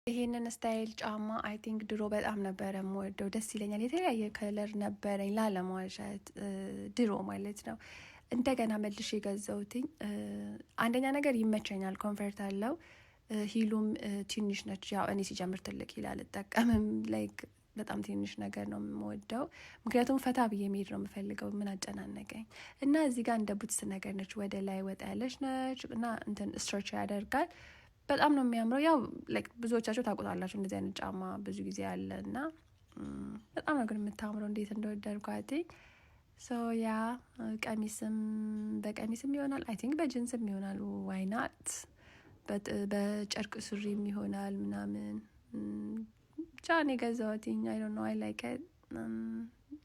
ይሄንን ስታይል ጫማ አይ ቲንክ ድሮ በጣም ነበረ የምወደው፣ ደስ ይለኛል። የተለያየ ከለር ነበረኝ ላለመዋሻት ድሮ ማለት ነው። እንደገና መልሽ የገዛሁትኝ አንደኛ ነገር ይመቸኛል፣ ኮንፈርት አለው። ሂሉም ትንሽ ነች። ያው እኔ ሲጀምር ትልቅ ሂል አልጠቀምም፣ ላይክ በጣም ትንሽ ነገር ነው የምወደው። ምክንያቱም ፈታ ብዬ መሄድ ነው የምፈልገው፣ ምን አጨናነቀኝ። እና እዚህ ጋር እንደ ቡትስ ነገር ነች፣ ወደ ላይ ወጣ ያለች ነች እና እንትን ስትሬች ያደርጋል። በጣም ነው የሚያምረው። ያው ላይክ ብዙዎቻችሁ ታውቁታላችሁ፣ እንደዚህ አይነት ጫማ ብዙ ጊዜ አለ እና በጣም ነው ግን የምታምረው። እንዴት እንደወደድኳት ሶ ያ ቀሚስም በቀሚስም ይሆናል፣ አይ ቲንክ በጅንስም ይሆናል። ዋይ ናት በጨርቅ ሱሪም ይሆናል ምናምን። ብቻ እኔ ገዛሁትኝ። አይ ዶንት ኖ አይ ላይክ ኢት።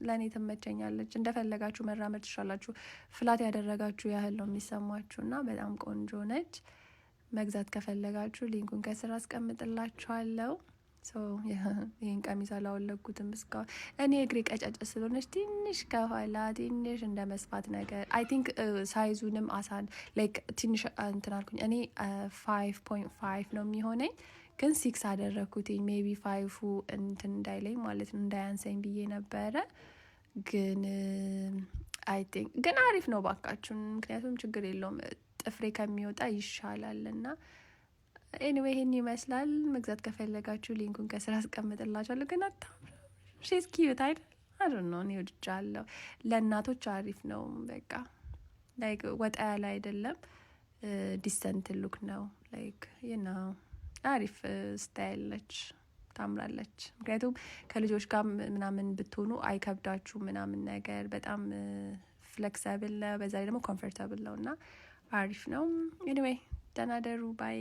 ለእኔ ትመቸኛለች። እንደፈለጋችሁ መራመድ ትችላላችሁ። ፍላት ያደረጋችሁ ያህል ነው የሚሰማችሁ እና በጣም ቆንጆ ነች። መግዛት ከፈለጋችሁ ሊንኩን ከስር አስቀምጥላችኋለሁ። ይህን ቀሚስ አላወለኩትም እስካሁን። እኔ እግሬ ቀጫጭ ስለሆነች ትንሽ ከኋላ ትንሽ እንደ መስፋት ነገር አይ ቲንክ ሳይዙንም አሳን ላይክ ትንሽ እንትን አልኩኝ። እኔ 5.5 ነው የሚሆነኝ ግን 6 አደረግኩትኝ። ሜቢ 5ፉ እንትን እንዳይለኝ ማለት ነው እንዳያንሰኝ ብዬ ነበረ። ግን አይ ቲንክ ግን አሪፍ ነው ባካችሁን፣ ምክንያቱም ችግር የለውም ጥፍሬ ከሚወጣ ይሻላል። እና ኤኒዌይ ይሄን ይመስላል። መግዛት ከፈለጋችሁ ሊንኩን ከስራ አስቀምጥላችኋለሁ። ግን ሺዝ ኪዩት አይደል? አሁን ነው እኔ ወድጃለሁ። ለእናቶች አሪፍ ነው። በቃ ላይክ ወጣ ያለ አይደለም፣ ዲሰንት ሉክ ነው። ላይክ ነው አሪፍ ስታይል ነች፣ ታምራለች። ምክንያቱም ከልጆች ጋር ምናምን ብትሆኑ አይከብዳችሁ ምናምን ነገር፣ በጣም ፍሌክሲብል ነው። በዛ ላይ ደግሞ ኮምፎርታብል ነው እና አሪፍ ነው። ኤኒዌይ ደህና ደሩ ባይ